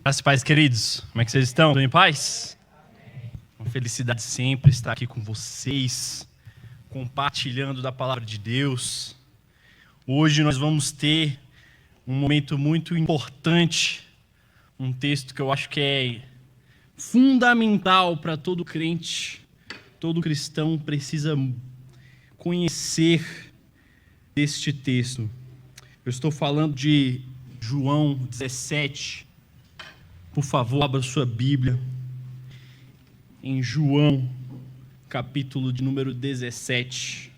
Graças e paz, queridos. Como é que vocês estão? Estão em paz? Uma felicidade sempre estar aqui com vocês, compartilhando da palavra de Deus. Hoje nós vamos ter um momento muito importante, um texto que eu acho que é fundamental para todo crente, todo cristão precisa conhecer este texto. Eu estou falando de João 17. Por favor, abra sua Bíblia em João, capítulo de número 17.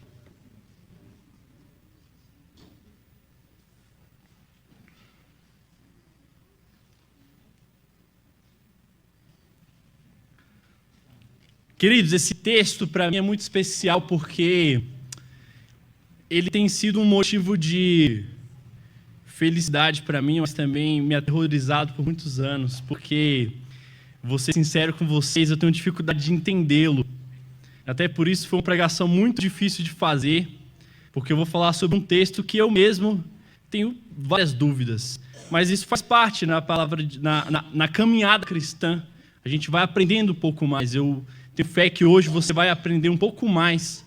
Queridos, esse texto para mim é muito especial porque ele tem sido um motivo de felicidade para mim, mas também me aterrorizado por muitos anos, porque, vou ser sincero com vocês, eu tenho dificuldade de entendê-lo. Até por isso foi uma pregação muito difícil de fazer, porque eu vou falar sobre um texto que eu mesmo tenho várias dúvidas. Mas isso faz parte na caminhada cristã. A gente vai aprendendo um pouco mais. Eu tenho fé que hoje você vai aprender um pouco mais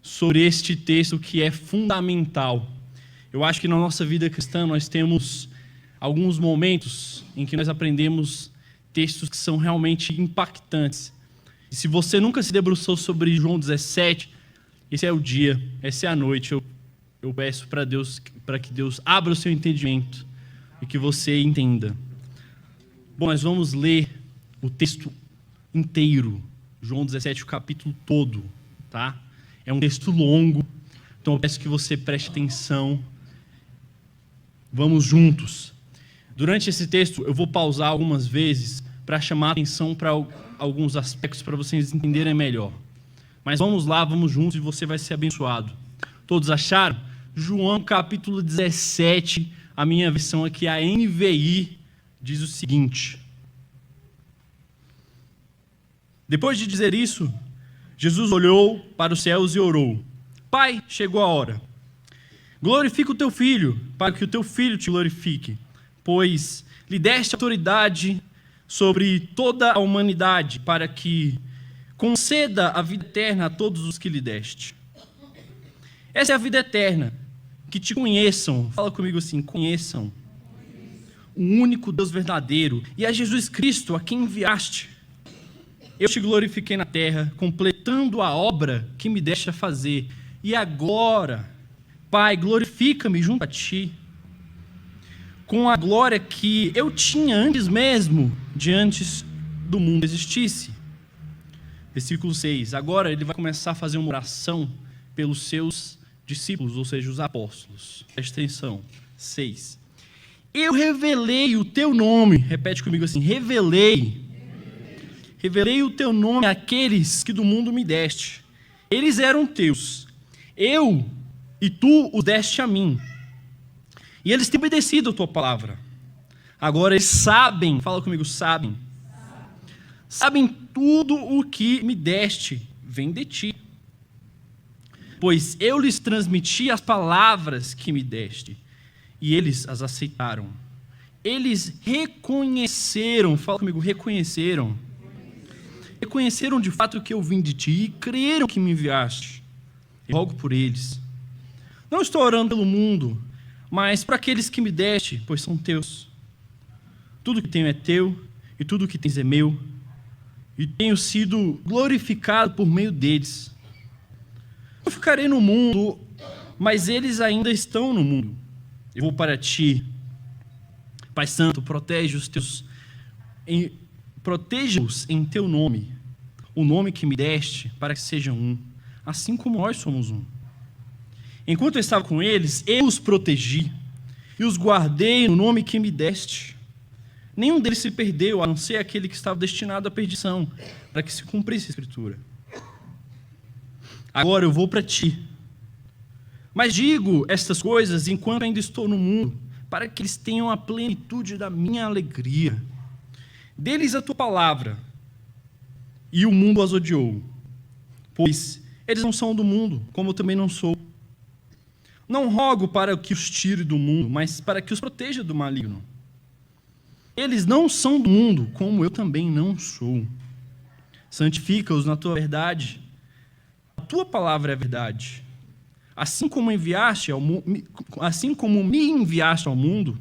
sobre este texto que é fundamental. Eu acho que na nossa vida cristã nós temos alguns momentos em que nós aprendemos textos que são realmente impactantes. E se você nunca se debruçou sobre João 17, esse é o dia, essa é a noite. Eu peço para Deus, para que Deus abra o seu entendimento e que você entenda. Bom, nós vamos ler o texto inteiro, João 17, o capítulo todo, tá? É um texto longo, então eu peço que você preste atenção. Vamos juntos. Durante esse texto, eu vou pausar algumas vezes para chamar a atenção para alguns aspectos para vocês entenderem melhor. Mas vamos lá, vamos juntos e você vai ser abençoado. Todos acharam? João capítulo 17, a minha versão aqui, a NVI, diz o seguinte. Depois de dizer isso, Jesus olhou para os céus e orou: Pai, chegou a hora. Glorifica o teu filho, para que o teu filho te glorifique, pois lhe deste autoridade sobre toda a humanidade, para que conceda a vida eterna a todos os que lhe deste. Essa é a vida eterna, que te conheçam, fala comigo assim, conheçam o único Deus verdadeiro, e a Jesus Cristo, a quem enviaste. Eu te glorifiquei na terra, completando a obra que me deste a fazer, e agora, Pai, glorifica-me junto a Ti, com a glória que eu tinha antes mesmo, de antes do mundo existisse. Versículo 6. Agora ele vai começar a fazer uma oração pelos seus discípulos, ou seja, os apóstolos. Presta atenção. 6. Eu revelei o Teu nome. Repete comigo assim. Revelei o Teu nome àqueles que do mundo me deste. Eles eram Teus. E Tu os deste a mim. E eles têm obedecido a Tua palavra. Agora eles sabem, fala comigo, sabem tudo o que me deste, vem de Ti. Pois eu lhes transmiti as palavras que me deste, e eles as aceitaram. Eles reconheceram, fala comigo, reconheceram de fato que eu vim de Ti e creram que me enviaste. Eu rogo por eles. Não estou orando pelo mundo, mas para aqueles que me deste, pois são Teus. Tudo que tenho é Teu, e tudo que tens é meu, e tenho sido glorificado por meio deles. Eu ficarei no mundo, mas eles ainda estão no mundo. Eu vou para Ti. Pai Santo, protege-os em Teu nome, o nome que me deste, para que sejam um, assim como nós somos um. Enquanto eu estava com eles, eu os protegi e os guardei no nome que me deste. Nenhum deles se perdeu, a não ser aquele que estava destinado à perdição, para que se cumprisse a Escritura. Agora eu vou para Ti. Mas digo estas coisas enquanto ainda estou no mundo, para que eles tenham a plenitude da minha alegria. Dê-lhes a Tua palavra, e o mundo as odiou, pois eles não são do mundo, como eu também não sou. Não rogo para que os tire do mundo, mas para que os proteja do maligno. Eles não são do mundo, como eu também não sou. Santifica-os na tua verdade. A tua palavra é verdade. Assim como me enviaste ao mundo,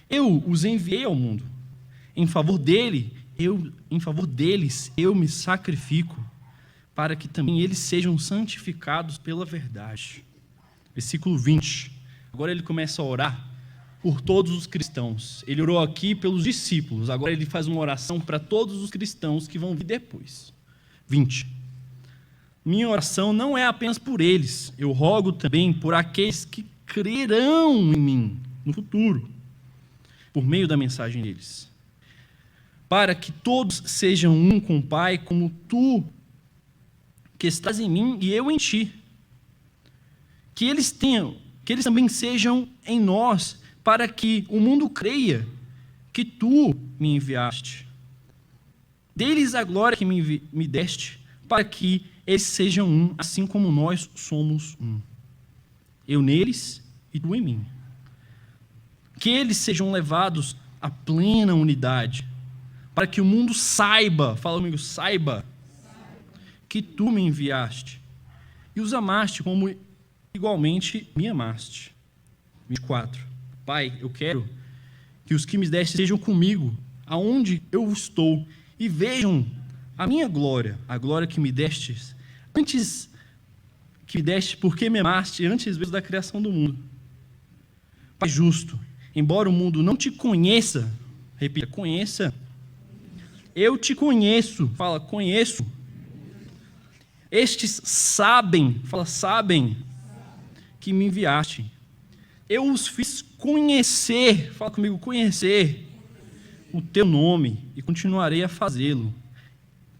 eu os enviei ao mundo. Em favor deles eu me sacrifico, para que também eles sejam santificados pela verdade. Versículo 20. Agora ele começa a orar por todos os cristãos. Ele orou aqui pelos discípulos. Agora ele faz uma oração para todos os cristãos que vão vir depois. 20. Minha oração não é apenas por eles. Eu rogo também por aqueles que crerão em mim no futuro, por meio da mensagem deles. Para que todos sejam um com o Pai, como tu que estás em mim e eu em ti. Que eles também sejam em nós, para que o mundo creia que tu me enviaste. Dê-lhes a glória que me deste, para que eles sejam um, assim como nós somos um. Eu neles e tu em mim. Que eles sejam levados à plena unidade, para que o mundo saiba, fala comigo, saiba, que tu me enviaste e os amaste como igualmente me amaste. 24. Pai, eu quero que os que me deste sejam comigo, aonde eu estou, e vejam a minha glória, a glória que me destes, antes que me deste, porque me amaste antes mesmo da criação do mundo. Pai justo, embora o mundo não te conheça, repita, conheça, eu te conheço, fala, conheço. Estes sabem, fala, sabem que me enviaste. Eu os fiz conhecer, fala comigo, conhecer o teu nome e continuarei a fazê-lo,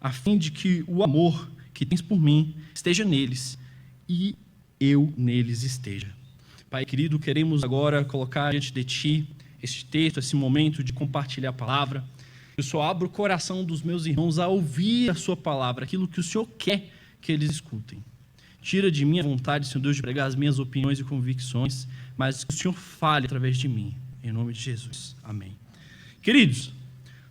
a fim de que o amor que tens por mim esteja neles e eu neles esteja. Pai querido, queremos agora colocar diante de Ti este texto, esse momento de compartilhar a palavra. Eu só abro o coração dos meus irmãos a ouvir a Sua palavra, aquilo que o Senhor quer que eles escutem. Tira de mim a vontade, Senhor Deus, de pregar as minhas opiniões e convicções, mas que o Senhor fale através de mim, em nome de Jesus. Amém. Queridos,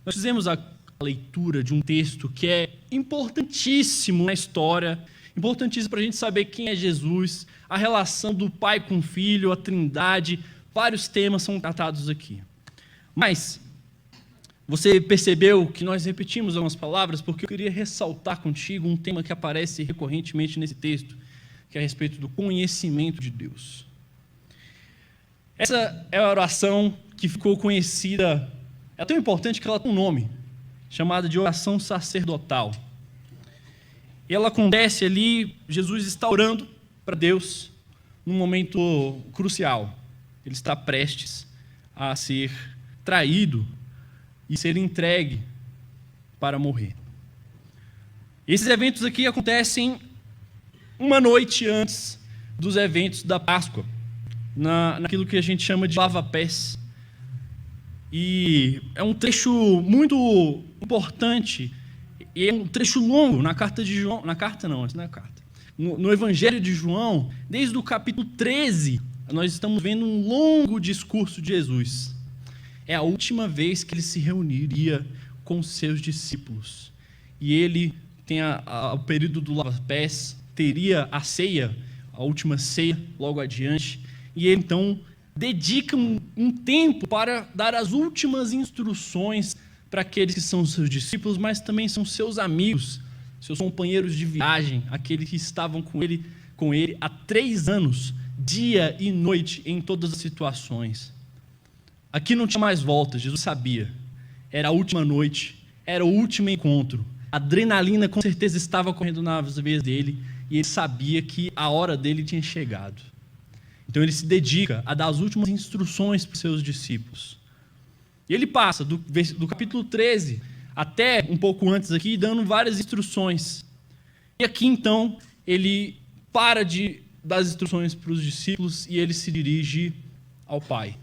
nós fizemos a leitura de um texto que é importantíssimo na história, importantíssimo para a gente saber quem é Jesus, a relação do Pai com o Filho, a Trindade, vários temas são tratados aqui. Mas você percebeu que nós repetimos algumas palavras porque eu queria ressaltar contigo um tema que aparece recorrentemente nesse texto, que é a respeito do conhecimento de Deus. Essa é a oração que ficou conhecida, é tão importante que ela tem um nome, chamada de oração sacerdotal. E ela acontece ali, Jesus está orando para Deus num momento crucial. Ele está prestes a ser traído e ser entregue para morrer. Esses eventos aqui acontecem uma noite antes dos eventos da Páscoa, naquilo que a gente chama de lava-pés. E é um trecho muito importante, e é um trecho longo na carta de João, no Evangelho de João, desde o capítulo 13, nós estamos vendo um longo discurso de Jesus. É a última vez que ele se reuniria com seus discípulos. E ele tem o período do lava-pés, teria a ceia, a última ceia, logo adiante. E ele, então, dedica um tempo para dar as últimas instruções para aqueles que são seus discípulos, mas também são seus amigos, seus companheiros de viagem, aqueles que estavam com ele há 3 anos, dia e noite, em todas as situações. Aqui não tinha mais volta, Jesus sabia. Era a última noite, era o último encontro. A adrenalina com certeza estava correndo nas veias dele e ele sabia que a hora dele tinha chegado. Então ele se dedica a dar as últimas instruções para os seus discípulos. E ele passa do capítulo 13 até um pouco antes aqui, dando várias instruções. E aqui então ele para de dar as instruções para os discípulos e ele se dirige ao Pai.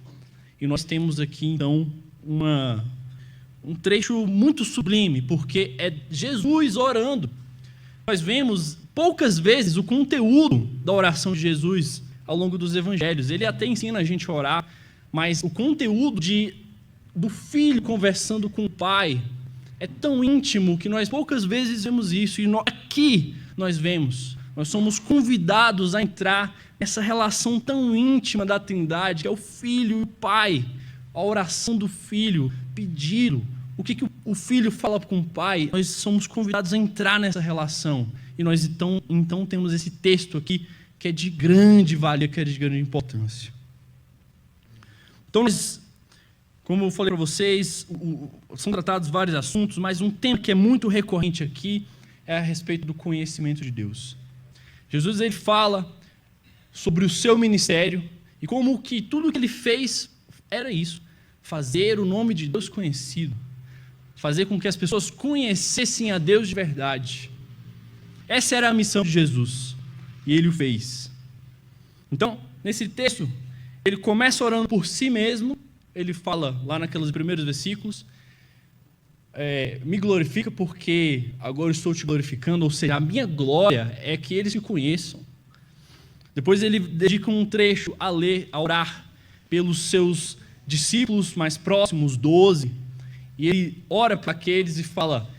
E nós temos aqui, então, um trecho muito sublime, porque é Jesus orando. Nós vemos poucas vezes o conteúdo da oração de Jesus ao longo dos evangelhos. Ele até ensina a gente a orar, mas o conteúdo de do filho conversando com o pai é tão íntimo que nós poucas vezes vemos isso, e aqui nós vemos. Nós somos convidados a entrar nessa relação tão íntima da Trindade, que é o filho e o pai, a oração do filho, pedi-lo. O que o filho fala com o pai? Nós somos convidados a entrar nessa relação. E nós então temos esse texto aqui que é de grande valia, que é de grande importância. Então, como eu falei para vocês, são tratados vários assuntos, mas um tema que é muito recorrente aqui é a respeito do conhecimento de Deus. Jesus ele fala sobre o seu ministério e como que tudo que ele fez era isso, fazer o nome de Deus conhecido, fazer com que as pessoas conhecessem a Deus de verdade. Essa era a missão de Jesus, e ele o fez. Então, nesse texto, ele começa orando por si mesmo, ele fala lá naqueles primeiros versículos, me glorifica porque agora estou te glorificando, ou seja, a minha glória é que eles me conheçam. Depois ele dedica um trecho a ler, a orar pelos seus discípulos mais próximos, 12, e ele ora para aqueles e fala,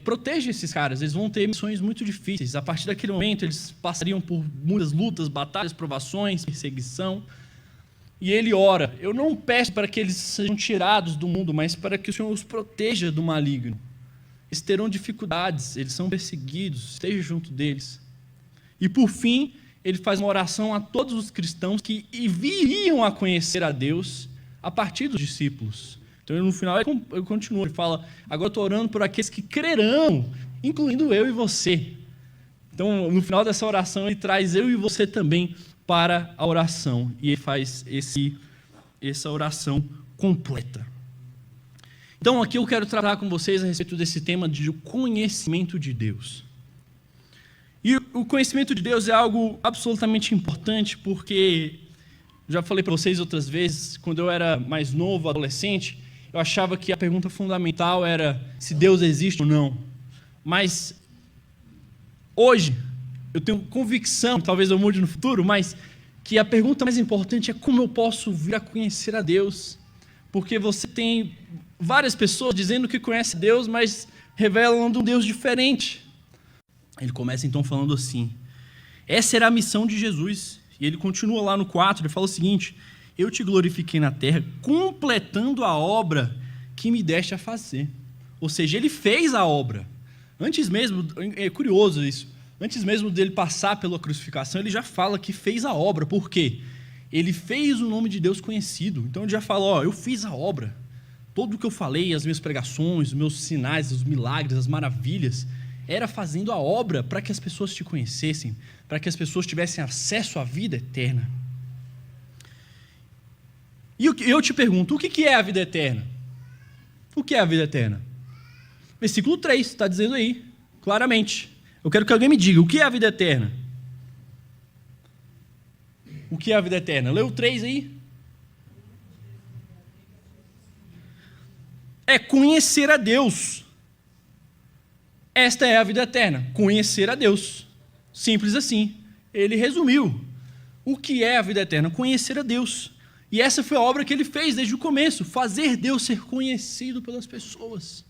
proteja esses caras, eles vão ter missões muito difíceis. A partir daquele momento eles passariam por muitas lutas, batalhas, provações, perseguição. E ele ora, eu não peço para que eles sejam tirados do mundo, mas para que o Senhor os proteja do maligno. Eles terão dificuldades, eles são perseguidos, esteja junto deles. E por fim, ele faz uma oração a todos os cristãos que viriam a conhecer a Deus a partir dos discípulos. Então, no final, ele continua, ele fala, agora eu estou orando por aqueles que crerão, incluindo eu e você. Então, no final dessa oração, ele traz eu e você também para a oração, e ele faz essa oração completa. Então, aqui eu quero tratar com vocês a respeito desse tema de conhecimento de Deus. E o conhecimento de Deus é algo absolutamente importante, porque, já falei para vocês outras vezes, quando eu era mais novo, adolescente, eu achava que a pergunta fundamental era se Deus existe ou não. Mas, hoje, eu tenho convicção, talvez eu mude no futuro, mas que a pergunta mais importante é como eu posso vir a conhecer a Deus. Porque você tem várias pessoas dizendo que conhecem Deus, mas revelam um Deus diferente. Ele começa então falando assim, essa era a missão de Jesus. E ele continua lá no 4, ele fala o seguinte, eu te glorifiquei na terra, completando a obra que me deste a fazer. Ou seja, ele fez a obra. Antes mesmo, é curioso isso, antes mesmo dele passar pela crucificação, ele já fala que fez a obra. Por quê? Ele fez o nome de Deus conhecido. Então ele já fala, eu fiz a obra. Tudo o que eu falei, as minhas pregações, os meus sinais, os milagres, as maravilhas, era fazendo a obra para que as pessoas te conhecessem, para que as pessoas tivessem acesso à vida eterna. E eu te pergunto, o que é a vida eterna? O que é a vida eterna? Versículo 3 está dizendo aí, claramente. Eu quero que alguém me diga, o que é a vida eterna? O que é a vida eterna? Lê o 3 aí. É conhecer a Deus. Esta é a vida eterna, conhecer a Deus. Simples assim. Ele resumiu. O que é a vida eterna? Conhecer a Deus. E essa foi a obra que ele fez desde o começo, fazer Deus ser conhecido pelas pessoas.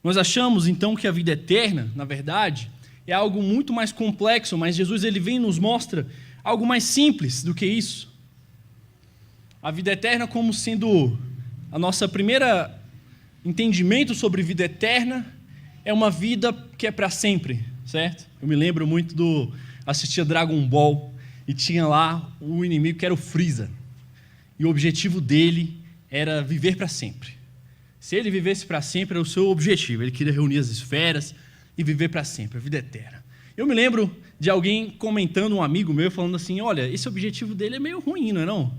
Nós achamos então que a vida eterna, na verdade, é algo muito mais complexo, mas Jesus ele vem e nos mostra algo mais simples do que isso. A vida eterna como sendo a nossa primeira entendimento sobre vida eterna é uma vida que é para sempre, certo? Eu me lembro muito assistia Dragon Ball e tinha lá o inimigo que era o Freeza. E o objetivo dele era viver para sempre. Se ele vivesse para sempre, era o seu objetivo. Ele queria reunir as esferas e viver para sempre, a vida eterna. Eu me lembro de alguém comentando, um amigo meu, falando assim, olha, esse objetivo dele é meio ruim, não é não?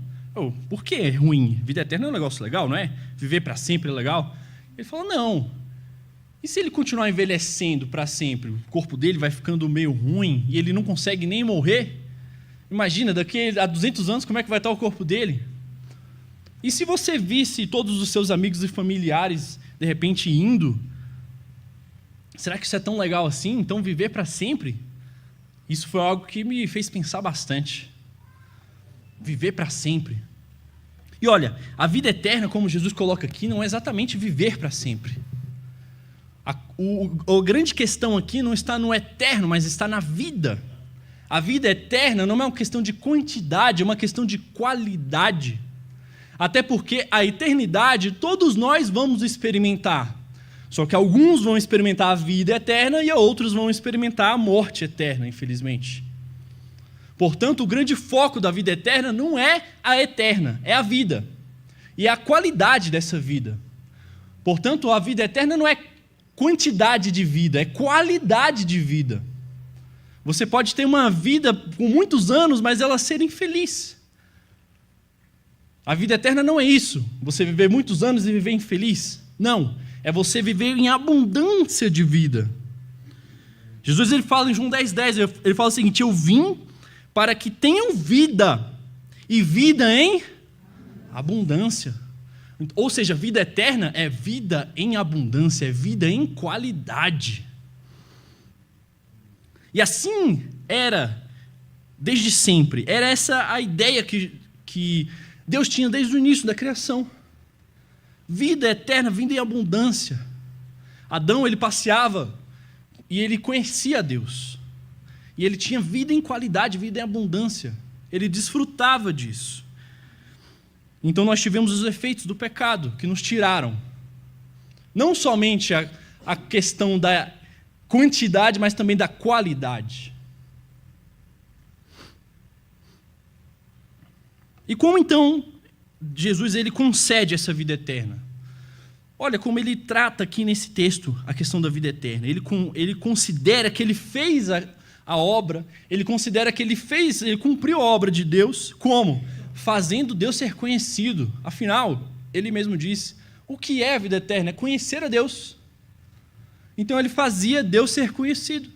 Por que é ruim? Vida eterna é um negócio legal, não é? Viver para sempre é legal? Ele falou, não. E se ele continuar envelhecendo para sempre? O corpo dele vai ficando meio ruim e ele não consegue nem morrer? Imagina, daqui a 200 anos, como é que vai estar o corpo dele? E se você visse todos os seus amigos e familiares, de repente, indo, será que isso é tão legal assim? Então, viver para sempre? Isso foi algo que me fez pensar bastante. Viver para sempre. E olha, a vida eterna, como Jesus coloca aqui, não é exatamente viver para sempre. A grande questão aqui não está no eterno, mas está na vida. A vida eterna não é uma questão de quantidade, é uma questão de qualidade. Até porque a eternidade todos nós vamos experimentar. Só que alguns vão experimentar a vida eterna e outros vão experimentar a morte eterna, infelizmente. Portanto, o grande foco da vida eterna não é a eterna, é a vida. E é a qualidade dessa vida. Portanto, a vida eterna não é quantidade de vida, é qualidade de vida. Você pode ter uma vida com muitos anos, mas ela ser infeliz. A vida eterna não é isso, você viver muitos anos e viver infeliz. Não, é você viver em abundância de vida. Jesus ele fala em João 10,10, ele fala o seguinte: eu vim para que tenham vida, e vida em abundância. Ou seja, vida eterna é vida em abundância, é vida em qualidade. E assim era desde sempre. Era essa a ideia que Deus tinha desde o início da criação. Vida eterna, vida em abundância. Adão, ele passeava e ele conhecia a Deus. E ele tinha vida em qualidade, vida em abundância. Ele desfrutava disso. Então nós tivemos os efeitos do pecado que nos tiraram. Não somente a questão da quantidade, mas também da qualidade. E como então Jesus ele concede essa vida eterna? Olha como ele trata aqui nesse texto a questão da vida eterna. Ele considera que ele fez a obra, ele considera que ele cumpriu a obra de Deus, como? Fazendo Deus ser conhecido. Afinal, ele mesmo disse, o que é a vida eterna? É conhecer a Deus. Então ele fazia Deus ser conhecido.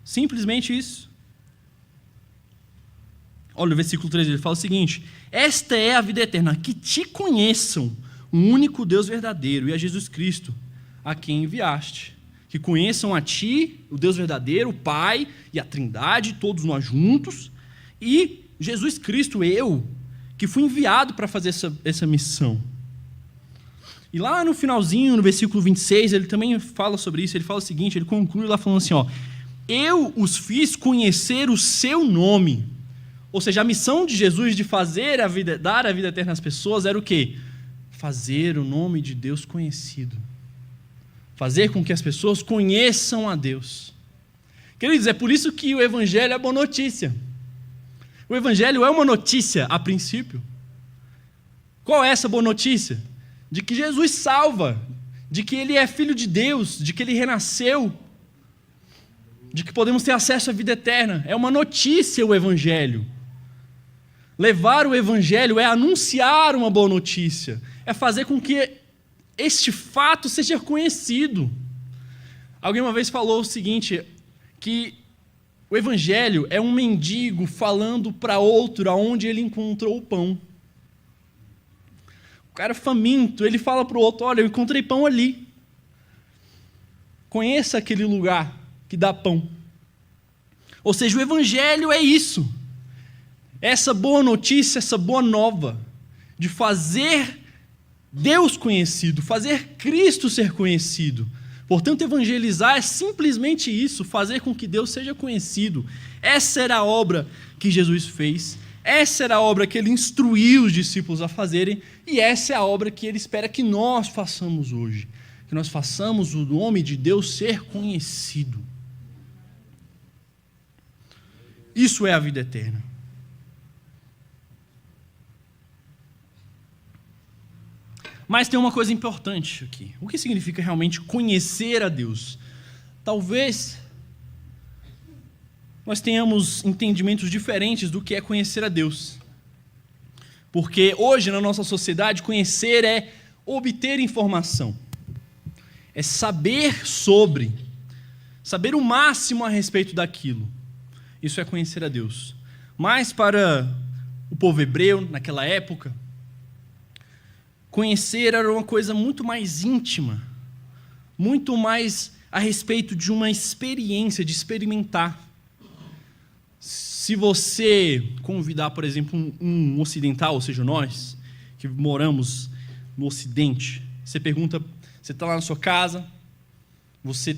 Simplesmente isso. Olha o versículo 3, ele fala o seguinte: esta é a vida eterna, que te conheçam, o único Deus verdadeiro, e a Jesus Cristo, a quem enviaste. Que conheçam a ti, o Deus verdadeiro, o Pai e a Trindade, todos nós juntos, e Jesus Cristo, eu, que fui enviado para fazer essa missão. E lá no finalzinho, no versículo 26, ele também fala sobre isso, ele fala o seguinte, ele conclui lá falando assim, eu os fiz conhecer o seu nome. Ou seja, a missão de Jesus de dar a vida eterna às pessoas era o quê? Fazer o nome de Deus conhecido. Fazer com que as pessoas conheçam a Deus. Queridos, é por isso que o Evangelho é boa notícia. O Evangelho é uma notícia a princípio. Qual é essa boa notícia? De que Jesus salva, de que Ele é Filho de Deus, de que Ele renasceu, de que podemos ter acesso à vida eterna. É uma notícia o Evangelho. Levar o Evangelho é anunciar uma boa notícia, é fazer com que este fato seja conhecido. Alguém uma vez falou o seguinte, que o Evangelho é um mendigo falando para outro aonde ele encontrou o pão. O cara faminto, ele fala para o outro, olha, eu encontrei pão ali. Conheça aquele lugar que dá pão. Ou seja, o Evangelho é isso. Essa boa notícia, essa boa nova, de fazer Deus conhecido, fazer Cristo ser conhecido. Portanto, evangelizar é simplesmente isso, fazer com que Deus seja conhecido. Essa era a obra que Jesus fez, essa era a obra que ele instruiu os discípulos a fazerem, e essa é a obra que ele espera que nós façamos hoje, que nós façamos o nome de Deus ser conhecido. Isso é a vida eterna. Mas tem uma coisa importante aqui. O que significa realmente conhecer a Deus? Talvez nós tenhamos entendimentos diferentes do que é conhecer a Deus. Porque hoje, na nossa sociedade, conhecer é obter informação. É saber saber o máximo a respeito daquilo. Isso é conhecer a Deus. Mas para o povo hebreu, naquela época, conhecer era uma coisa muito mais íntima, muito mais a respeito de uma experiência, de experimentar. Se você convidar, por exemplo, um ocidental, ou seja, nós, que moramos no Ocidente, você pergunta, você está lá na sua casa, você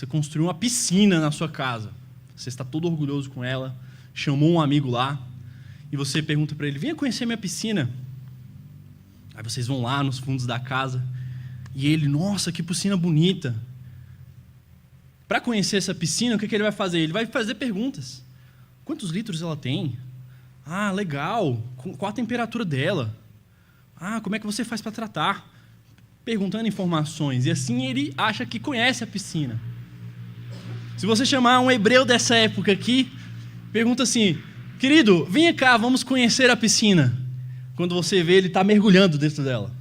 construiu uma piscina na sua casa, você está todo orgulhoso com ela, chamou um amigo lá, e você pergunta para ele, venha conhecer minha piscina. Aí vocês vão lá nos fundos da casa, e ele, nossa, que piscina bonita. Para conhecer essa piscina, o que ele vai fazer? Ele vai fazer perguntas. Quantos litros ela tem? Ah, legal. Qual a temperatura dela? Ah, como é que você faz para tratar? Perguntando informações. E assim ele acha que conhece a piscina. Se você chamar um hebreu dessa época aqui, pergunta assim, querido, venha cá, vamos conhecer a piscina. Quando você vê, ele está mergulhando dentro dela.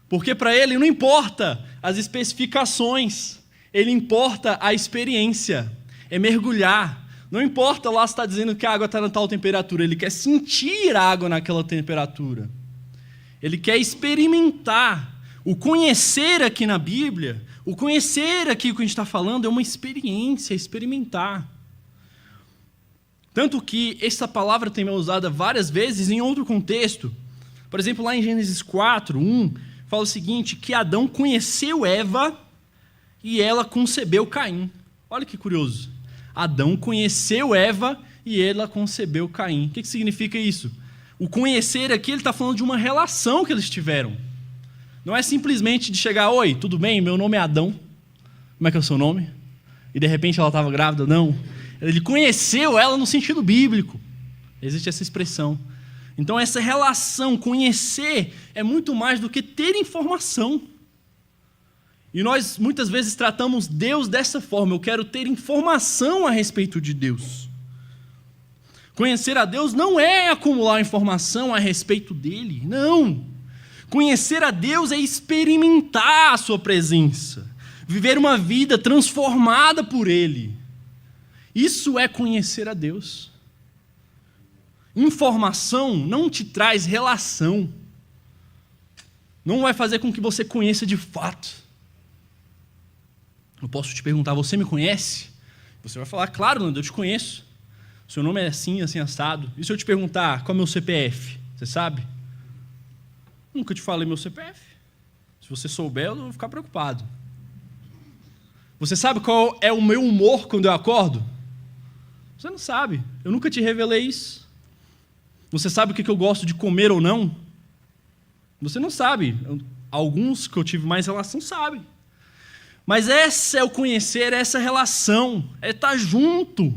Porque para ele não importa as especificações, ele importa a experiência, é mergulhar. Não importa lá se está dizendo que a água está na tal temperatura, ele quer sentir a água naquela temperatura. Ele quer experimentar. O conhecer aqui na Bíblia, o conhecer aqui que a gente está falando é uma experiência, experimentar. Tanto que essa palavra tem sido usada várias vezes em outro contexto. Por exemplo, lá em Gênesis 4:1, fala o seguinte, que Adão conheceu Eva e ela concebeu Caim. Olha que curioso. Adão conheceu Eva e ela concebeu Caim. O que significa isso? O conhecer aqui, ele está falando de uma relação que eles tiveram. Não é simplesmente de chegar, oi, tudo bem? Meu nome é Adão. Como é que é o seu nome? E de repente ela estava grávida? Não. Ele conheceu ela no sentido bíblico. Existe essa expressão. Então essa relação, conhecer, é muito mais do que ter informação. E nós muitas vezes tratamos Deus dessa forma. Eu quero ter informação a respeito de Deus. Conhecer a Deus não é acumular informação a respeito dele. Não. Conhecer a Deus é experimentar a sua presença. Viver uma vida transformada por ele. Isso é conhecer a Deus. Informação não te traz relação. Não vai fazer com que você conheça de fato. Eu posso te perguntar, você me conhece? Você vai falar, claro, Nando, eu te conheço. Seu nome é assim, assim, assado. E se eu te perguntar, qual é o meu CPF? Você sabe? Nunca te falei meu CPF. Se você souber, eu vou ficar preocupado. Você sabe qual é o meu humor quando eu acordo? Você não sabe. Eu nunca te revelei isso. Você sabe o que eu gosto de comer ou não? Você não sabe. Alguns que eu tive mais relação sabem. Mas esse é o conhecer, essa relação, é estar junto.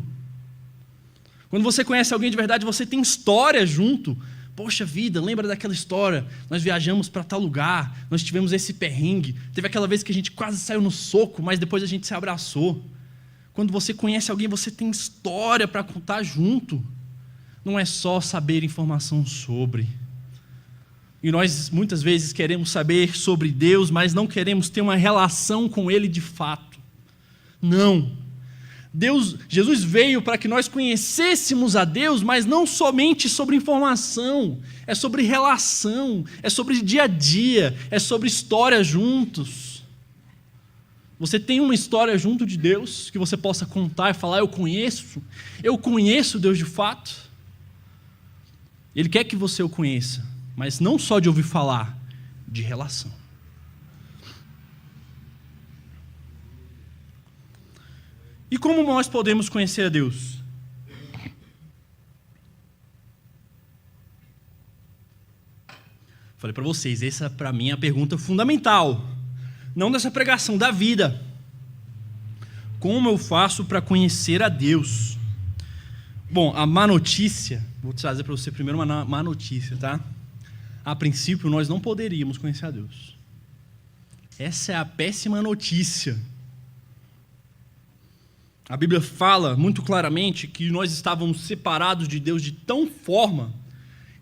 Quando você conhece alguém de verdade, você tem história junto. Poxa vida, lembra daquela história? Nós viajamos para tal lugar, nós tivemos esse perrengue. Teve aquela vez que a gente quase saiu no soco, mas depois a gente se abraçou. Quando você conhece alguém, você tem história para contar junto. Não é só saber informação sobre. E nós muitas vezes queremos saber sobre Deus, mas não queremos ter uma relação com Ele de fato. Não. Jesus veio para que nós conhecêssemos a Deus, mas não somente sobre informação, é sobre relação, é sobre dia a dia, é sobre história juntos. Você tem uma história junto de Deus que você possa contar e falar, eu conheço Deus de fato. Ele quer que você o conheça, mas não só de ouvir falar, de relação. E como nós podemos conhecer a Deus? Falei para vocês, essa para mim é a pergunta fundamental. Não dessa pregação, da vida. Como eu faço para conhecer a Deus? Bom, a má notícia, vou trazer para você primeiro uma má notícia, tá? A princípio, nós não poderíamos conhecer a Deus. Essa é a péssima notícia. A Bíblia fala muito claramente que nós estávamos separados de Deus de tal forma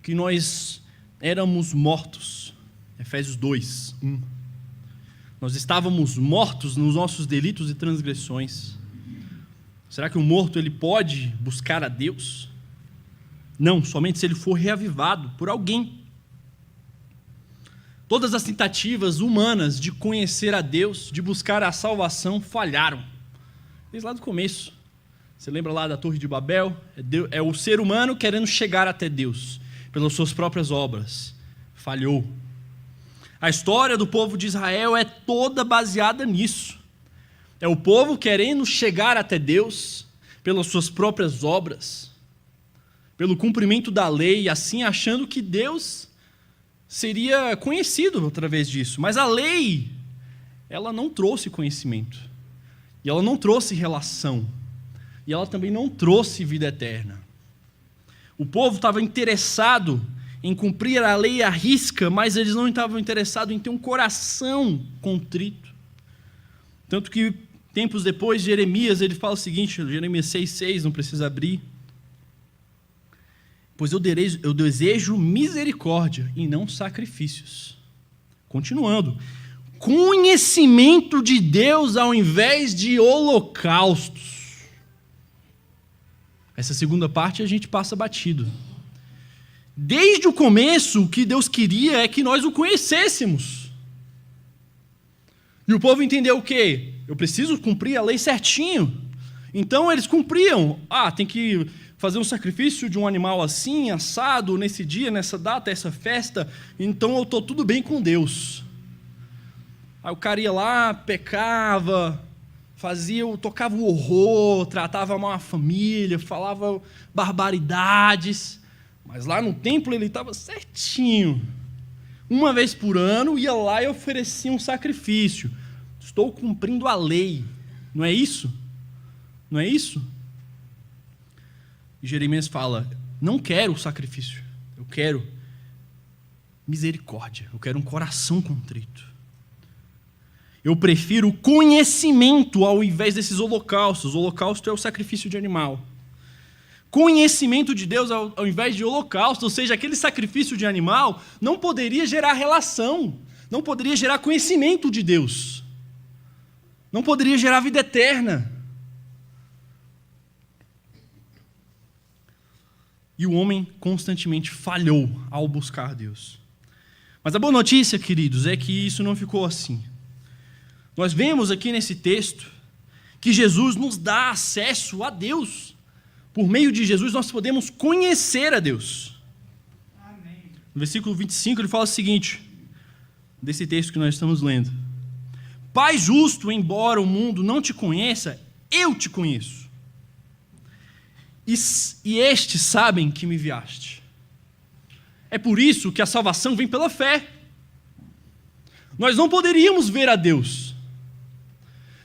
que nós éramos mortos. Efésios 2:1. Nós estávamos mortos nos nossos delitos e transgressões. Será que o morto ele pode buscar a Deus? Não, somente se ele for reavivado por alguém. Todas as tentativas humanas de conhecer a Deus, de buscar a salvação, falharam. Desde lá do começo. Você lembra lá da Torre de Babel? É o ser humano querendo chegar até Deus. pelas suas próprias obras. Falhou. A história do povo de Israel é toda baseada nisso. É o povo querendo chegar até Deus pelas suas próprias obras, pelo cumprimento da lei, assim achando que Deus seria conhecido através disso. Mas a lei, ela não trouxe conhecimento. E ela não trouxe relação. E ela também não trouxe vida eterna. O povo estava interessado em cumprir a lei à risca, mas eles não estavam interessados em ter um coração contrito. Tanto que, tempos depois, Jeremias, ele fala o seguinte, Jeremias 6,6, não precisa abrir. Pois eu desejo misericórdia e não sacrifícios. Continuando. Conhecimento de Deus ao invés de holocaustos. Essa segunda parte a gente passa batido. Desde o começo, o que Deus queria é que nós o conhecêssemos. E o povo entendeu o quê? Eu preciso cumprir a lei certinho. Então eles cumpriam. Tem que fazer um sacrifício de um animal assim, assado, nesse dia, nessa data, essa festa. Então eu estou tudo bem com Deus. Aí o cara ia lá, pecava, tocava o horror, tratava mal a família, falava barbaridades. Mas lá no templo ele estava certinho. Uma vez por ano ia lá e oferecia um sacrifício. Estou cumprindo a lei. Não é isso? Não é isso? E Jeremias fala, não quero o sacrifício. Eu quero misericórdia. Eu quero um coração contrito. Eu prefiro conhecimento ao invés desses holocaustos. O holocausto é o sacrifício de animal. Conhecimento de Deus ao invés de holocausto, ou seja, aquele sacrifício de animal não poderia gerar relação, não poderia gerar conhecimento de Deus, não poderia gerar vida eterna. E o homem constantemente falhou ao buscar Deus. Mas a boa notícia, queridos, é que isso não ficou assim. Nós vemos aqui nesse texto que Jesus nos dá acesso a Deus. Por meio de Jesus nós podemos conhecer a Deus. Amém. No versículo 25 ele fala o seguinte, desse texto que nós estamos lendo. Pai justo, embora o mundo não te conheça, eu te conheço. E estes sabem que me enviaste. É por isso que a salvação vem pela fé. Nós não poderíamos ver a Deus,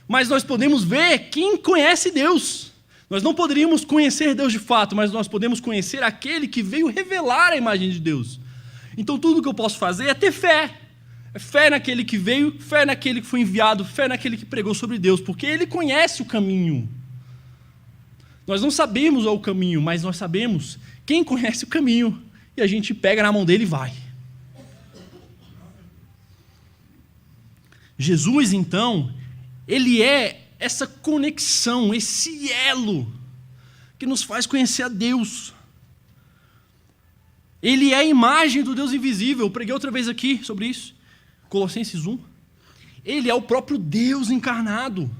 mas nós podemos ver quem conhece Deus. Nós não poderíamos conhecer Deus de fato, mas nós podemos conhecer aquele que veio revelar a imagem de Deus. Então tudo que eu posso fazer é ter fé. É fé naquele que veio, fé naquele que foi enviado, fé naquele que pregou sobre Deus, porque ele conhece o caminho. Nós não sabemos o caminho, mas nós sabemos quem conhece o caminho. E a gente pega na mão dele e vai. Jesus, então, ele é essa conexão, esse elo que nos faz conhecer a Deus. Ele é a imagem do Deus invisível. Eu preguei outra vez aqui sobre isso. Colossenses 1. Ele é o próprio Deus encarnado.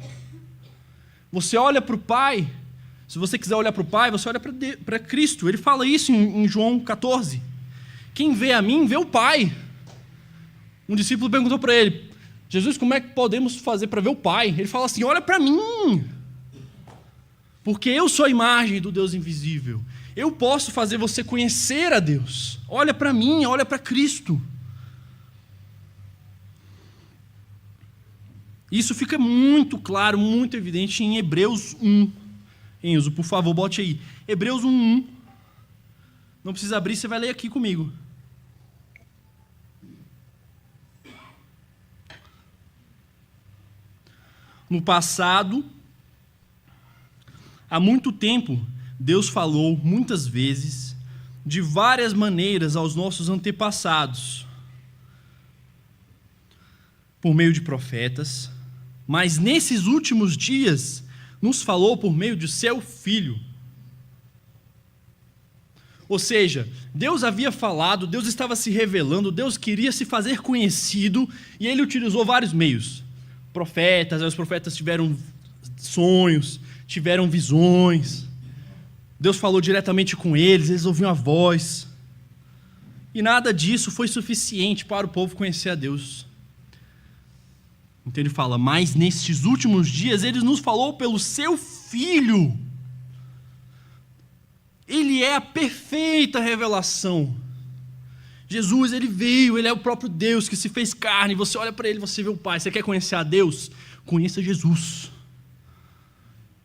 Você olha para o Pai. Se você quiser olhar para o Pai, você olha para Cristo. Ele fala isso em João 14. Quem vê a mim, vê o Pai. Um discípulo perguntou para ele, Jesus, como é que podemos fazer para ver o Pai? Ele fala assim, olha para mim. Porque eu sou a imagem do Deus invisível. Eu posso fazer você conhecer a Deus. Olha para mim, olha para Cristo. Isso fica muito claro, muito evidente em Hebreus 1. Enzo, por favor, bote aí. Hebreus 1:1. Não precisa abrir, você vai ler aqui comigo. No passado, há muito tempo, Deus falou muitas vezes, de várias maneiras aos nossos antepassados, por meio de profetas, mas nesses últimos dias, nos falou por meio de seu Filho. Ou seja, Deus havia falado, Deus estava se revelando, Deus queria se fazer conhecido, e Ele utilizou vários meios. Profetas, os profetas tiveram sonhos, tiveram visões. Deus falou diretamente com eles, eles ouviam a voz. E nada disso foi suficiente para o povo conhecer a Deus. Então ele fala, mas nestes últimos dias ele nos falou pelo seu Filho. Ele é a perfeita revelação. Jesus, ele veio, ele é o próprio Deus que se fez carne. Você olha para ele, você vê o Pai. Você quer conhecer a Deus? Conheça Jesus.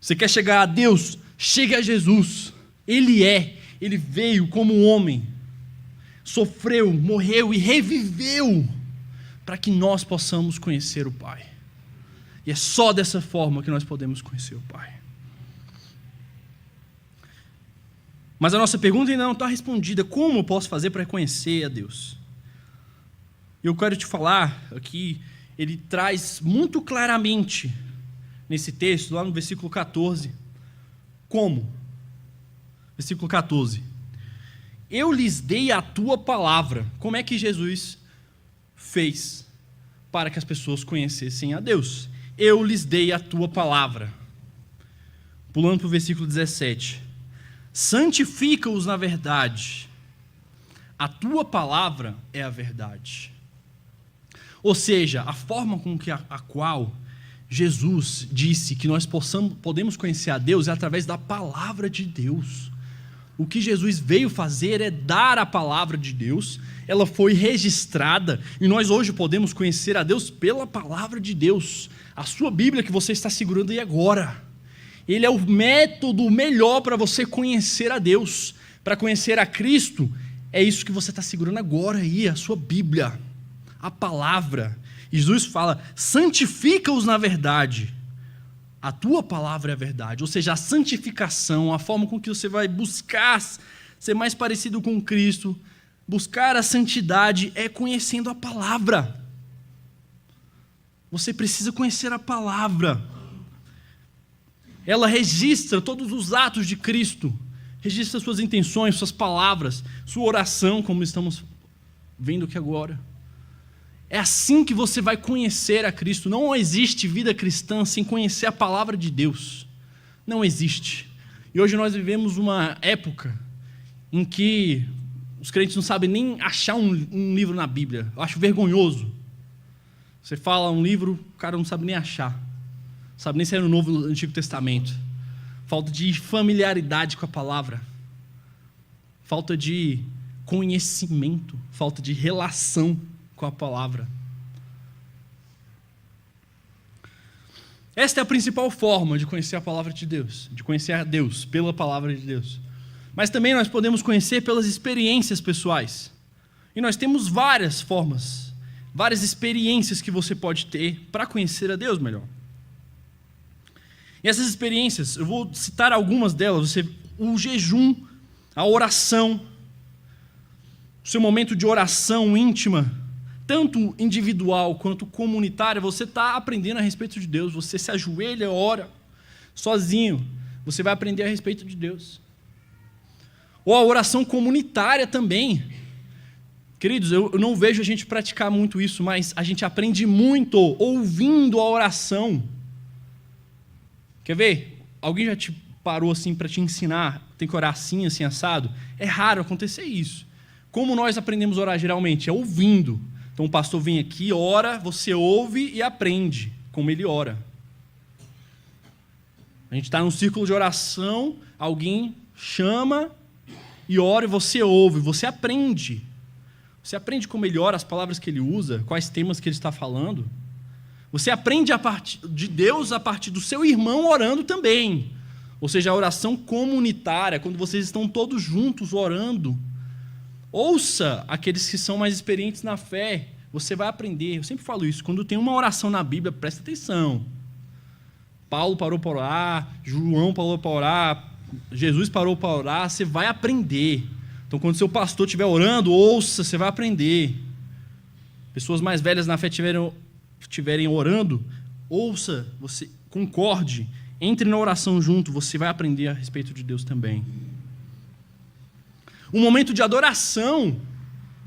Você quer chegar a Deus? Chegue a Jesus. Ele veio como um homem, sofreu, morreu e reviveu para que nós possamos conhecer o Pai. E é só dessa forma que nós podemos conhecer o Pai. Mas a nossa pergunta ainda não está respondida. Como eu posso fazer para conhecer a Deus? Eu quero te falar aqui, ele traz muito claramente nesse texto, lá no versículo 14, como? Versículo 14. Eu lhes dei a tua palavra. Como é que Jesus fez para que as pessoas conhecessem a Deus? Eu lhes dei a tua palavra. Pulando para o versículo 17. Santifica-os na verdade. A tua palavra é a verdade. Ou seja, a forma com que a qual Jesus disse que nós podemos conhecer a Deus é através da palavra de Deus. O que Jesus veio fazer é dar a palavra de Deus, ela foi registrada, e nós hoje podemos conhecer a Deus pela palavra de Deus. A sua Bíblia que você está segurando aí agora, ele é o método melhor para você conhecer a Deus, para conhecer a Cristo, é isso que você está segurando agora aí, a sua Bíblia, a palavra. E Jesus fala, santifica-os na verdade. A tua palavra é a verdade, ou seja, a santificação, a forma com que você vai buscar ser mais parecido com Cristo, buscar a santidade é conhecendo a palavra. Você precisa conhecer a palavra. Ela registra todos os atos de Cristo, registra suas intenções, suas palavras, sua oração, como estamos vendo aqui agora. É assim que você vai conhecer a Cristo. Não existe vida cristã sem conhecer a palavra de Deus. Não existe. E hoje nós vivemos uma época em que os crentes não sabem nem achar um livro na Bíblia. Eu acho vergonhoso. Você fala um livro, o cara não sabe nem achar. Não sabe nem se é no Novo ou no Antigo Testamento. Falta de familiaridade com a palavra. Falta de conhecimento. Falta de relação com a palavra. Esta é a principal forma de conhecer a palavra de Deus, de conhecer a Deus pela palavra de Deus. Mas também nós podemos conhecer pelas experiências pessoais. E nós temos várias formas, várias experiências que você pode ter para conhecer a Deus melhor. E essas experiências, eu vou citar algumas delas, o jejum, a oração, o seu momento de oração íntima, tanto individual quanto comunitária, você está aprendendo a respeito de Deus. Você se ajoelha, ora, sozinho. Você vai aprender a respeito de Deus. Ou a oração comunitária também. Queridos, eu não vejo a gente praticar muito isso, mas a gente aprende muito ouvindo a oração. Quer ver? Alguém já te parou assim para te ensinar? Tem que orar assim, assim, assado? É raro acontecer isso. Como nós aprendemos a orar geralmente? É ouvindo. Então o pastor vem aqui, ora, você ouve e aprende como ele ora. A gente está num círculo de oração, alguém chama e ora e você ouve, você aprende. Você aprende como ele ora, as palavras que ele usa, quais temas que ele está falando. Você aprende a partir de Deus a partir do seu irmão orando também. Ou seja, a oração comunitária, quando vocês estão todos juntos orando. Ouça aqueles que são mais experientes na fé, você vai aprender. Eu sempre falo isso, quando tem uma oração na Bíblia, presta atenção. Paulo parou para orar, João parou para orar, Jesus parou para orar, você vai aprender. Então, quando seu pastor estiver orando, ouça, você vai aprender. Pessoas mais velhas na fé estiverem orando, ouça, você concorde, entre na oração junto, você vai aprender a respeito de Deus também. Um momento de adoração,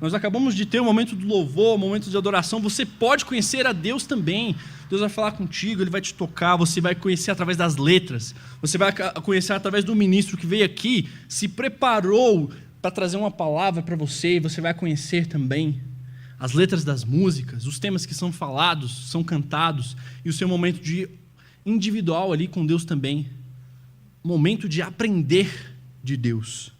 nós acabamos de ter um momento do louvor, um momento de adoração, você pode conhecer a Deus também. Deus vai falar contigo, Ele vai te tocar, você vai conhecer através das letras, você vai conhecer através do ministro que veio aqui, se preparou, para trazer uma palavra para você, e você vai conhecer também as letras das músicas, os temas que são falados, são cantados, e o seu momento de individual ali com Deus também. Momento de aprender de Deus.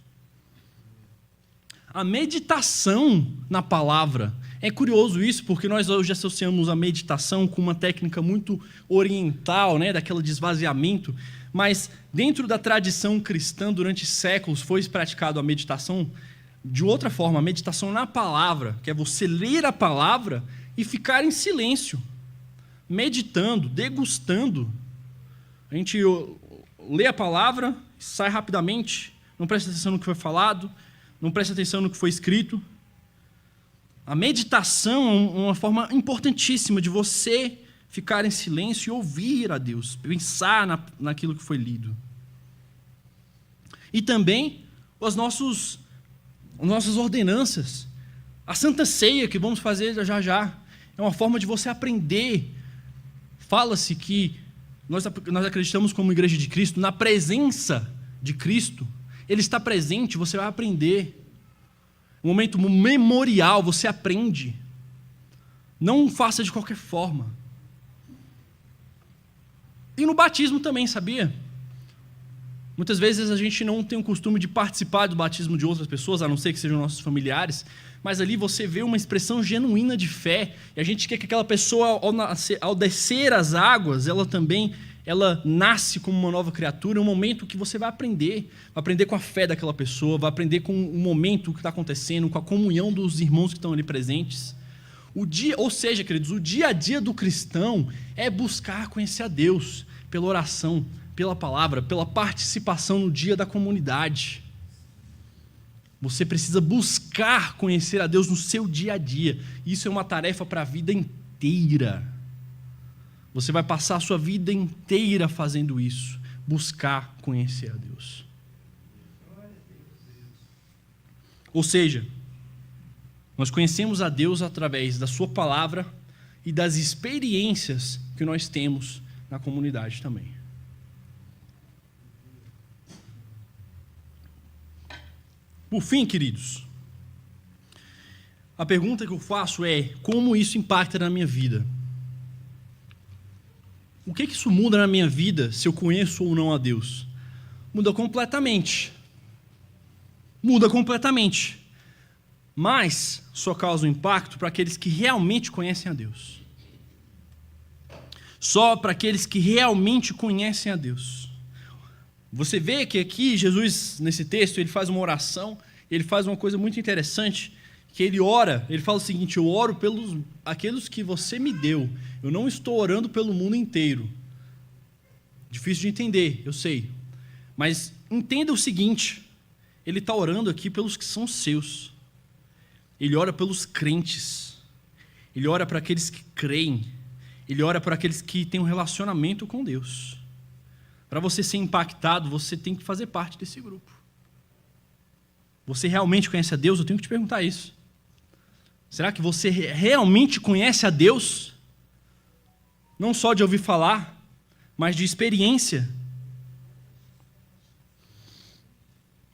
A meditação na palavra. É curioso isso, porque nós hoje associamos a meditação com uma técnica muito oriental, né, daquele esvaziamento, mas dentro da tradição cristã, durante séculos, foi praticado a meditação de outra forma, a meditação na palavra, que é você ler a palavra e ficar em silêncio, meditando, degustando. A gente lê a palavra, sai rapidamente, não presta atenção no que foi falado, não presta atenção no que foi escrito. A meditação é uma forma importantíssima de você ficar em silêncio e ouvir a Deus, pensar naquilo que foi lido. E também as nossas ordenanças. A Santa Ceia, que vamos fazer já, é uma forma de você aprender. Fala-se que nós acreditamos como Igreja de Cristo na presença de Cristo. Ele está presente, você vai aprender. Um momento memorial, você aprende. Não faça de qualquer forma. E no batismo também, sabia? Muitas vezes a gente não tem o costume de participar do batismo de outras pessoas, a não ser que sejam nossos familiares, mas ali você vê uma expressão genuína de fé, e a gente quer que aquela pessoa, ao descer as águas, ela nasce como uma nova criatura. É um momento que você vai aprender com a fé daquela pessoa, vai aprender com o momento que está acontecendo, com a comunhão dos irmãos que estão ali presentes. Ou seja, queridos, o dia a dia do cristão é buscar conhecer a Deus pela oração, pela palavra, pela participação no dia da comunidade. Você precisa buscar conhecer a Deus no seu dia a dia. Isso é uma tarefa para a vida inteira. Você vai passar a sua vida inteira fazendo isso. Buscar conhecer a Deus. Ou seja, nós conhecemos a Deus através da sua palavra e das experiências que nós temos na comunidade também. Por fim, queridos, a pergunta que eu faço é: como isso impacta na minha vida? O que isso muda na minha vida se eu conheço ou não a Deus? Muda completamente. Muda completamente. Mas só causa um impacto para aqueles que realmente conhecem a Deus. Só para aqueles que realmente conhecem a Deus. Você vê que aqui Jesus, nesse texto, ele faz uma oração, ele faz uma coisa muito interessante, que ele ora, ele fala o seguinte: eu oro pelos aqueles que você me deu, eu não estou orando pelo mundo inteiro. Difícil de entender, eu sei, mas entenda o seguinte: ele está orando aqui pelos que são seus, ele ora pelos crentes, ele ora para aqueles que creem, ele ora para aqueles que têm um relacionamento com Deus. Para você ser impactado, você tem que fazer parte desse grupo. Você realmente conhece a Deus? Eu tenho que te perguntar isso. Será que você realmente conhece a Deus? Não só de ouvir falar, mas de experiência.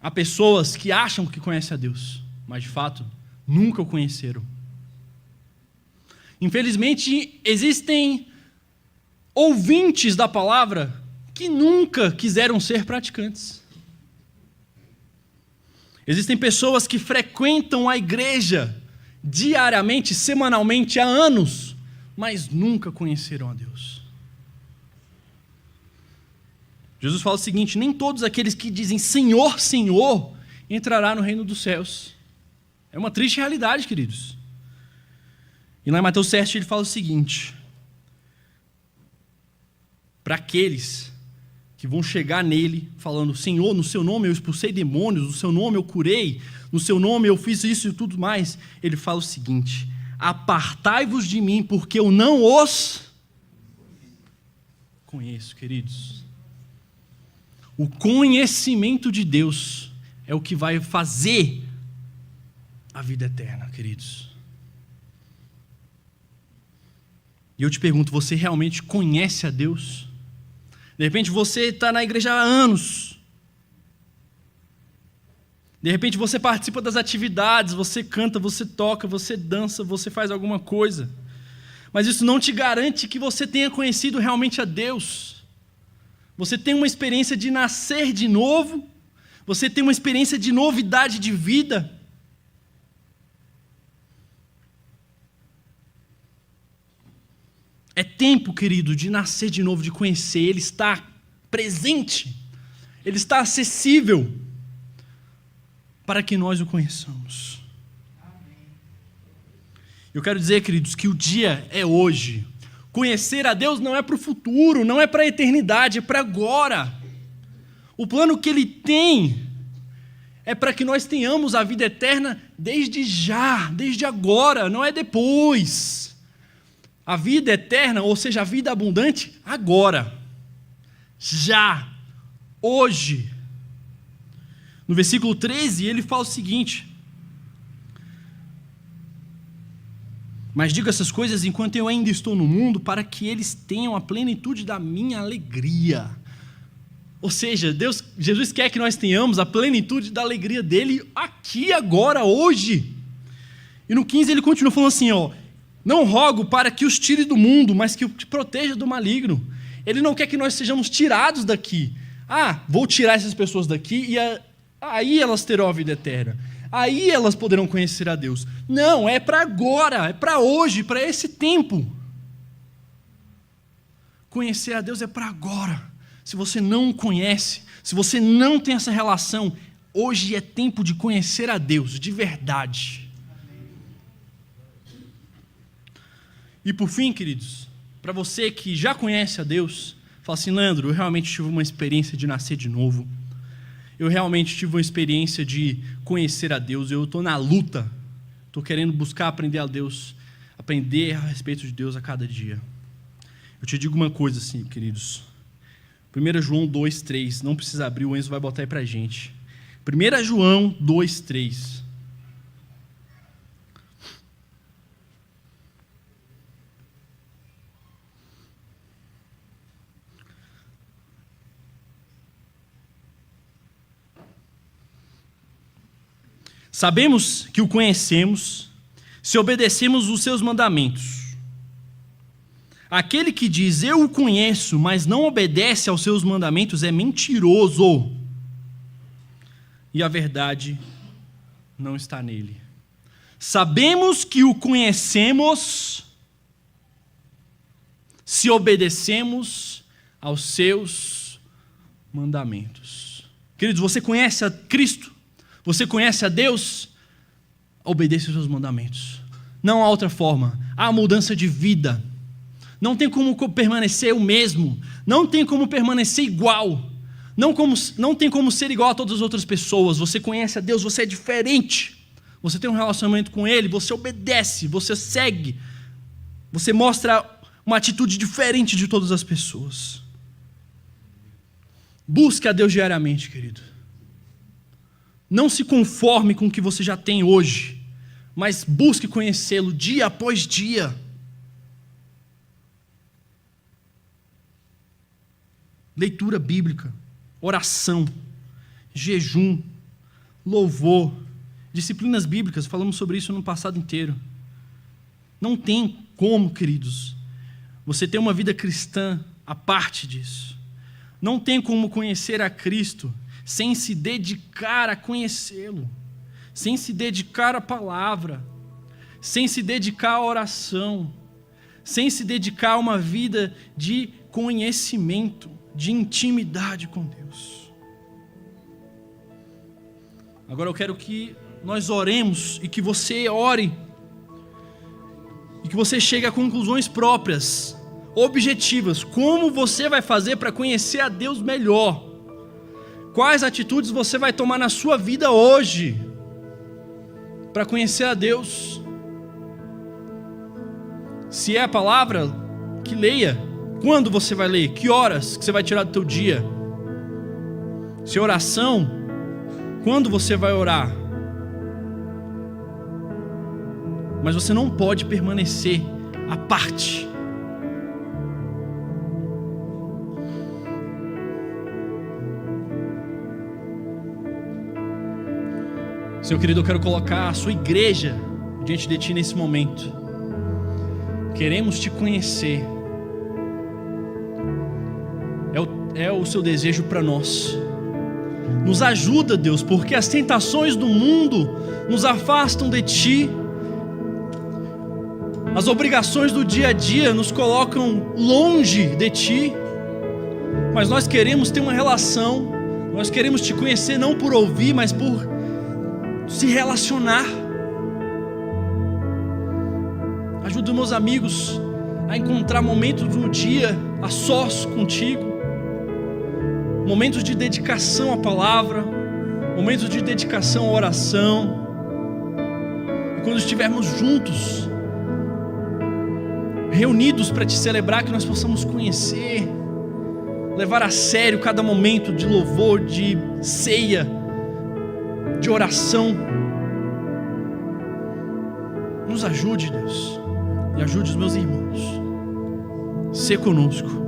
Há pessoas que acham que conhecem a Deus, mas de fato nunca o conheceram. Infelizmente, existem ouvintes da palavra que nunca quiseram ser praticantes. Existem pessoas que frequentam a igreja diariamente, semanalmente, há anos, mas nunca conheceram a Deus. Jesus fala o seguinte: nem todos aqueles que dizem Senhor, Senhor, entrará no reino dos céus. É uma triste realidade, queridos. E lá em Mateus 7 ele fala o seguinte: para aqueles que vão chegar nele falando: Senhor, no seu nome eu expulsei demônios, no seu nome eu curei, no seu nome eu fiz isso e tudo mais. Ele fala o seguinte: apartai-vos de mim, porque eu não os conheço, queridos. O conhecimento de Deus é o que vai fazer a vida eterna, queridos. E eu te pergunto: você realmente conhece a Deus? De repente você está na igreja há anos. De De repente você participa das atividades, você canta, você toca, você dança, você faz alguma coisa. Mas isso não te garante que você tenha conhecido realmente a Deus. Você tem uma experiência de nascer de novo, você tem uma experiência de novidade de vida. É tempo, querido, de nascer de novo, de conhecer. Ele está presente, Ele está acessível para que nós o conheçamos. Eu quero dizer, queridos, que o dia é hoje. Conhecer a Deus não é para o futuro, não é para a eternidade, é para agora. O plano que Ele tem é para que nós tenhamos a vida eterna desde já, desde agora, não é depois. A vida eterna, ou seja, a vida abundante, agora, já, hoje. No versículo 13, ele fala o seguinte: mas digo essas coisas enquanto eu ainda estou no mundo, para que eles tenham a plenitude da minha alegria. Ou seja, Jesus quer que nós tenhamos a plenitude da alegria dele aqui, agora, hoje. E no 15 ele continua falando assim, não rogo para que os tire do mundo, mas que os proteja do maligno. Ele não quer que nós sejamos tirados daqui. Vou tirar essas pessoas daqui e aí elas terão a vida eterna. Aí elas poderão conhecer a Deus. Não, é para agora, é para hoje, para esse tempo. Conhecer a Deus é para agora. Se você não conhece, se você não tem essa relação, hoje é tempo de conhecer a Deus, de verdade. E por fim, queridos, para você que já conhece a Deus, fala assim, Leandro, eu realmente tive uma experiência de nascer de novo. Eu realmente tive uma experiência de conhecer a Deus. Eu estou na luta, estou querendo buscar aprender a Deus, aprender a respeito de Deus a cada dia. Eu te digo uma coisa assim, queridos. 1 João 2,3, não precisa abrir, o Enzo vai botar aí para a gente. 1 João 2,3. Sabemos que o conhecemos se obedecemos os seus mandamentos. Aquele que diz, eu o conheço, mas não obedece aos seus mandamentos é mentiroso. E a verdade não está nele. Sabemos que o conhecemos se obedecemos aos seus mandamentos. Queridos, você conhece a Cristo? Você conhece a Deus? Obedeça aos seus mandamentos. Não há outra forma. Há mudança de vida. Não tem como permanecer o mesmo. Não tem como permanecer igual. Não tem como ser igual a todas as outras pessoas. Você conhece a Deus, você é diferente. Você tem um relacionamento com Ele, você obedece, você segue. Você mostra uma atitude diferente de todas as pessoas. Busque a Deus diariamente, querido. Não se conforme com o que você já tem hoje, mas busque conhecê-lo dia após dia. Leitura bíblica, oração, jejum, louvor, disciplinas bíblicas, falamos sobre isso no passado inteiro. Não tem como, queridos, você ter uma vida cristã à parte disso. Não tem como conhecer a Cristo sem se dedicar a conhecê-lo, sem se dedicar à palavra, sem se dedicar à oração, sem se dedicar a uma vida de conhecimento, de intimidade com Deus. Agora eu quero que nós oremos e que você ore e que você chegue a conclusões próprias, objetivas. Como você vai fazer para conhecer a Deus melhor? Quais atitudes você vai tomar na sua vida hoje para conhecer a Deus? Se é a palavra, que leia. Quando você vai ler? Que horas que você vai tirar do teu dia? Se é oração, quando você vai orar? Mas você não pode permanecer à parte. Senhor querido, eu quero colocar a sua igreja diante de Ti nesse momento. Queremos Te conhecer. É o Seu desejo para nós. Nos ajuda, Deus, porque as tentações do mundo nos afastam de Ti. As obrigações do dia a dia nos colocam longe de Ti. Mas nós queremos ter uma relação. Nós queremos Te conhecer não por ouvir, mas por se relacionar. Ajuda meus amigos a encontrar momentos no dia a sós contigo, momentos de dedicação à palavra, momentos de dedicação à oração. E quando estivermos juntos, reunidos para Te celebrar, que nós possamos conhecer, levar a sério cada momento de louvor, de ceia, de oração. Nos ajude, Deus, e ajude os meus irmãos. Sê conosco.